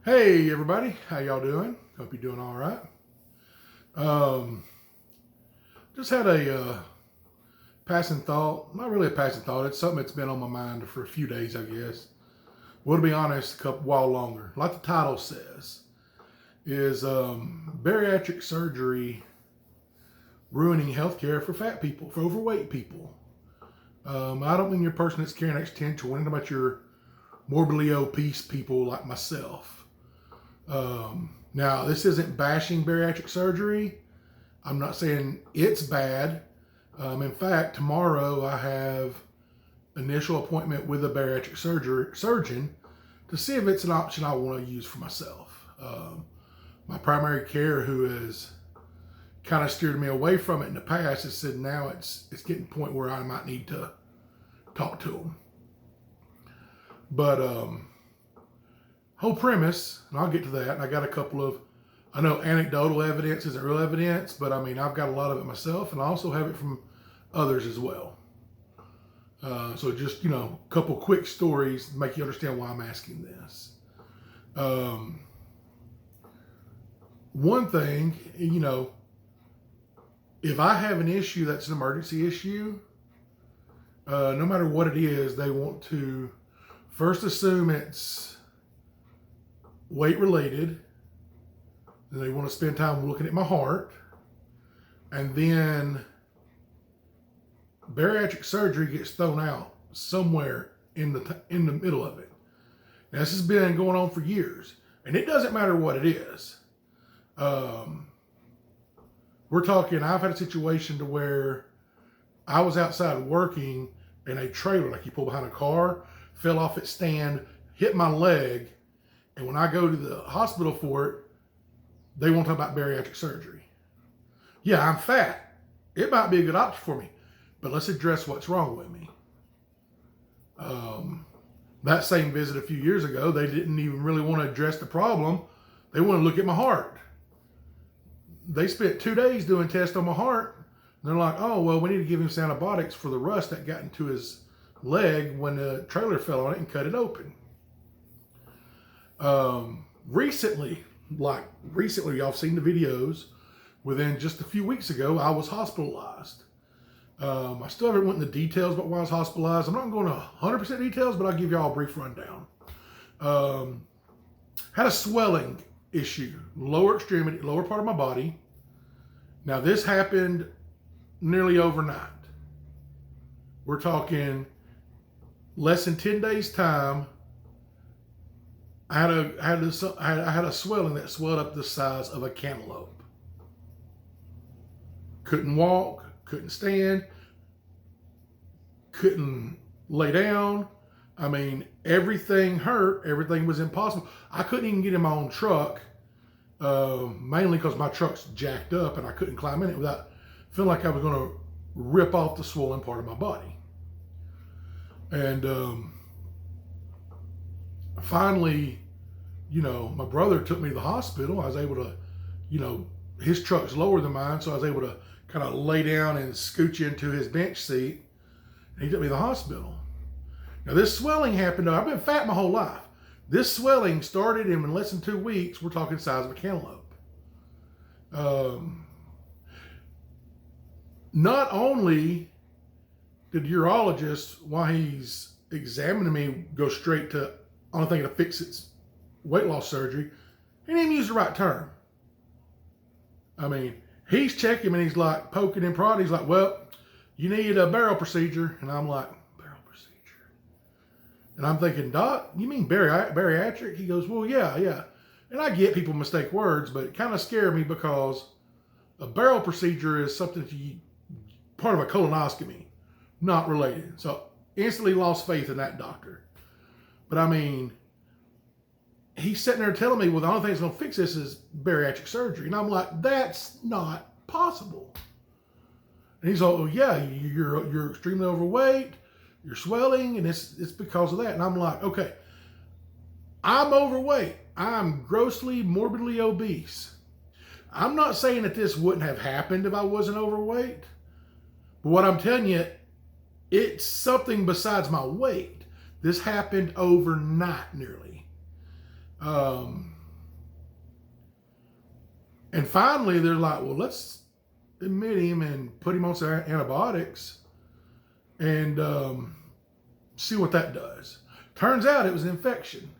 Hey everybody, how y'all doing? Hope you're doing all right. Um, just had a passing thought. Not really a passing thought. It's something that's been on my mind for a few days, I guess. Well, to be honest, a couple while longer. Like the title says, is bariatric surgery ruining healthcare for fat people, for overweight people. I don't mean your person that's carrying extra 10, 20, about your morbidly obese people like myself. Now, this isn't bashing bariatric surgery. I'm not saying it's bad. In fact, tomorrow I have initial appointment with a bariatric surgeon to see if it's an option I want to use for myself. My primary care, who has kind of steered me away from it in the past, has said now it's getting to the point where I might need to talk to him. But whole premise, and I'll get to that. I got a couple of, I know anecdotal evidence isn't real evidence, but I mean, I've got a lot of it myself, and I also have it from others as well. So just, a couple quick stories to make you understand why I'm asking this. One thing, if I have an issue that's an emergency issue, no matter what it is, they want to first assume it's weight related. Then they want to spend time looking at my heart. And then bariatric surgery gets thrown out somewhere in the middle of it. Now, this has been going on for years, and it doesn't matter what it is. We're talking, I've had a situation to where I was outside working and a trailer, like you pull behind a car, fell off its stand, hit my leg, and when I go to the hospital for it, they won't talk about bariatric surgery. Yeah, I'm fat. It might be a good option for me, but let's address what's wrong with me. That same visit a few years ago, they didn't even really want to address the problem. They want to look at my heart. They spent 2 days doing tests on my heart. And they're like, oh, well, we need to give him some antibiotics for the rust that got into his leg when the trailer fell on it and cut it open. Recently, y'all have seen the videos. Within just a few weeks ago, I was hospitalized. I still haven't went into details about why I was hospitalized. I'm not going to 100% details, but I'll give y'all a brief rundown. Had a swelling issue, lower extremity, lower part of my body. Now, this happened nearly overnight. We're talking less than 10 days time. I had a swelling that swelled up the size of a cantaloupe. Couldn't walk, couldn't stand, couldn't lay down. I mean, everything hurt. Everything was impossible. I couldn't even get in my own truck, mainly because my truck's jacked up and I couldn't climb in it without feeling like I was going to rip off the swollen part of my body. And finally, my brother took me to the hospital. I was able to, his truck's lower than mine, so I was able to kind of lay down and scooch into his bench seat. And he took me to the hospital. Now, this swelling happened. I've been fat my whole life. This swelling started in less than 2 weeks. We're talking size of a cantaloupe. Not only did the urologist, while he's examining me, go straight to only thing to fix it's weight loss surgery, he didn't even use the right term. I mean, he's checking and he's like poking and prodding. He's like, well, you need a barial procedure. And I'm like, barial procedure? And I'm thinking, Doc, you mean bariatric? He goes, well, yeah. And I get people mistake words, but it kind of scared me because a barial procedure is something that part of a colonoscopy, not related. So instantly lost faith in that doctor. But I mean, he's sitting there telling me, well, the only thing that's going to fix this is bariatric surgery. And I'm like, that's not possible. And he's like, oh, yeah, you're extremely overweight, you're swelling, and it's because of that. And I'm like, okay, I'm overweight. I'm grossly, morbidly obese. I'm not saying that this wouldn't have happened if I wasn't overweight. But what I'm telling you, it's something besides my weight. This happened overnight nearly. Um, and finally, they're like, well, let's admit him and put him on some antibiotics and see what that does. Turns out it was an infection.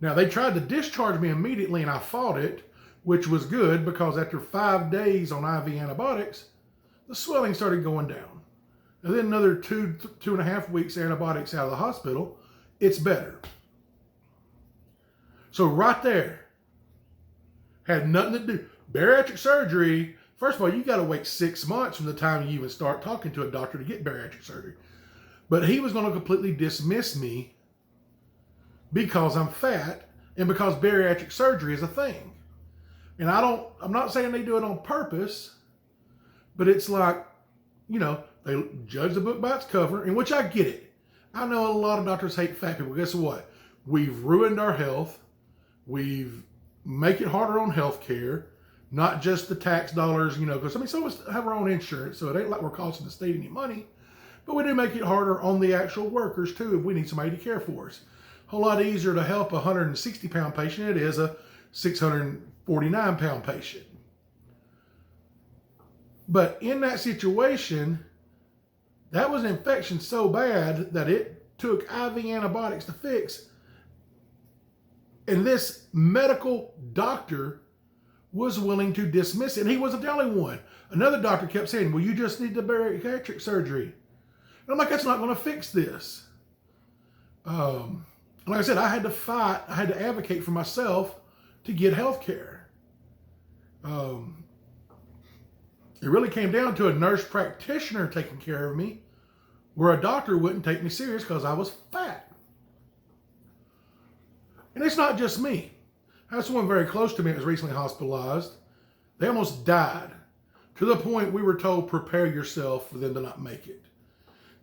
Now, they tried to discharge me immediately, and I fought it, which was good because after 5 days on IV antibiotics, the swelling started going down. And then another 2.5 weeks antibiotics out of the hospital, it's better. So right there, had nothing to do. Bariatric surgery, first of all, you got to wait 6 months from the time you even start talking to a doctor to get bariatric surgery. But he was going to completely dismiss me because I'm fat and because bariatric surgery is a thing. And I'm not saying they do it on purpose, but it's like, they judge the book by its cover, in which I get it. I know a lot of doctors hate fat people. Guess what? We've ruined our health. We've make it harder on health care, not just the tax dollars, because some of us have our own insurance, so it ain't like we're costing the state any money. But we do make it harder on the actual workers too if we need somebody to care for us. A whole lot easier to help a 160-pound patient than it is a 649-pound patient. But in that situation, that was an infection so bad that it took IV antibiotics to fix. And this medical doctor was willing to dismiss it. And he wasn't the only one. Another doctor kept saying, well, you just need the bariatric surgery. And I'm like, that's not going to fix this. Like I said, I had to fight. I had to advocate for myself to get health care. It really came down to a nurse practitioner taking care of me, where a doctor wouldn't take me serious because I was fat. And it's not just me. I had someone very close to me that was recently hospitalized. They almost died, to the point we were told, prepare yourself for them to not make it.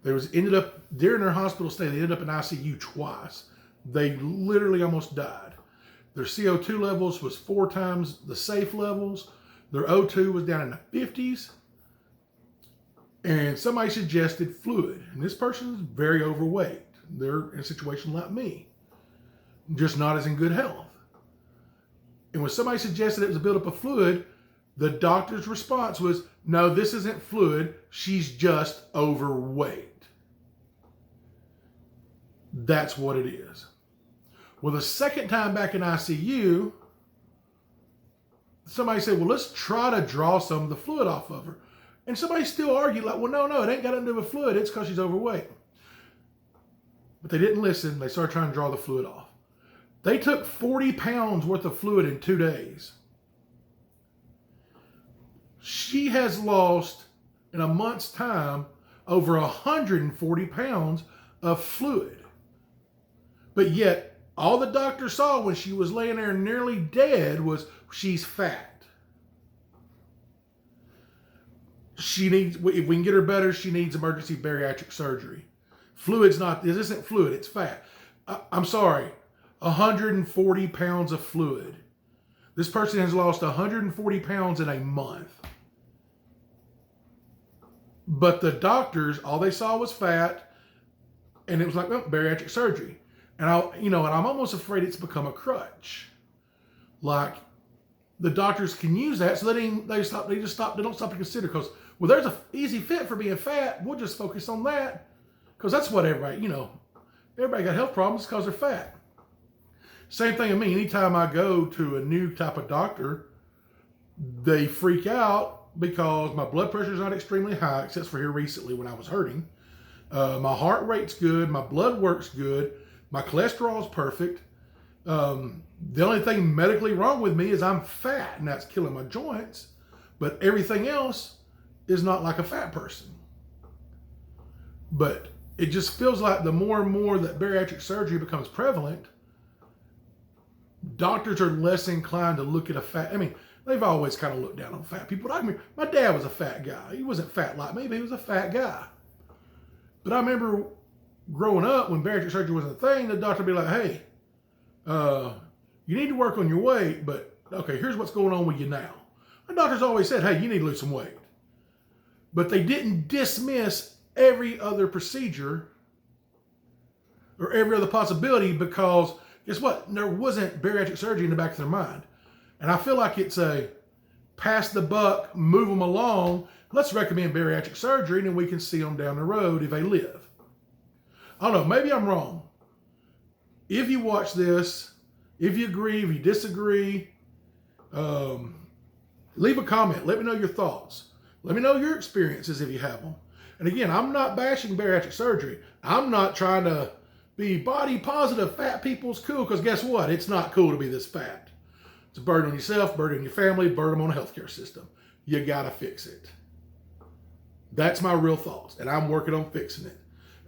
Ended up, during their hospital stay, they ended up in ICU twice. They literally almost died. Their CO2 levels was 4 times the safe levels. Their O2 was down in the 50s. And somebody suggested fluid. And this person is very overweight. They're in a situation like me, just not as in good health. And when somebody suggested it was a buildup of fluid, the doctor's response was, no, this isn't fluid. She's just overweight. That's what it is. Well, the second time back in ICU, somebody said, well, let's try to draw some of the fluid off of her. And somebody still argued like, well, no, it ain't got nothing to do with fluid. It's because she's overweight. But they didn't listen. They started trying to draw the fluid off. They took 40 pounds worth of fluid in 2 days. She has lost, in a month's time, over 140 pounds of fluid. But yet, all the doctor saw when she was laying there nearly dead was she's fat. She needs, if we can get her better, she needs emergency bariatric surgery. This isn't fluid, it's fat. I'm sorry, 140 pounds of fluid. This person has lost 140 pounds in a month. But the doctors, all they saw was fat, and it was like, oh, bariatric surgery. And and I'm almost afraid it's become a crutch. Like, the doctors can use that, so they don't stop to consider, because, well, there's an easy fit for being fat. We'll just focus on that, because that's what everybody got health problems because they're fat. Same thing with me. Anytime I go to a new type of doctor, they freak out because my blood pressure is not extremely high, except for here recently when I was hurting. My heart rate's good. My blood work's good. My cholesterol is perfect. The only thing medically wrong with me is I'm fat, and that's killing my joints. But everything else is not like a fat person. But it just feels like the more and more that bariatric surgery becomes prevalent, doctors are less inclined to look at a fat. I mean, they've always kind of looked down on fat people. My dad was a fat guy. He wasn't fat like me, but he was a fat guy. But I remember growing up, when bariatric surgery wasn't a thing, the doctor would be like, hey, you need to work on your weight, but okay, here's what's going on with you now. The doctors always said, hey, you need to lose some weight. But they didn't dismiss every other procedure or every other possibility, because guess what? There wasn't bariatric surgery in the back of their mind. And I feel like it's a pass the buck, move them along. Let's recommend bariatric surgery and then we can see them down the road if they live. I don't know, maybe I'm wrong. If you watch this, if you agree, if you disagree, leave a comment. Let me know your thoughts. Let me know your experiences if you have them. And again, I'm not bashing bariatric surgery. I'm not trying to be body positive, fat people's cool, because guess what? It's not cool to be this fat. It's a burden on yourself, burden on your family, burden on the healthcare system. You gotta fix it. That's my real thoughts, and I'm working on fixing it.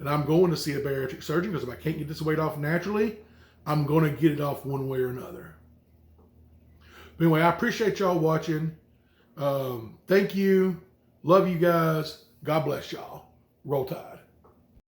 And I'm going to see a bariatric surgeon because if I can't get this weight off naturally, I'm going to get it off one way or another. But anyway, I appreciate y'all watching. Thank you. Love you guys. God bless y'all. Roll Tide.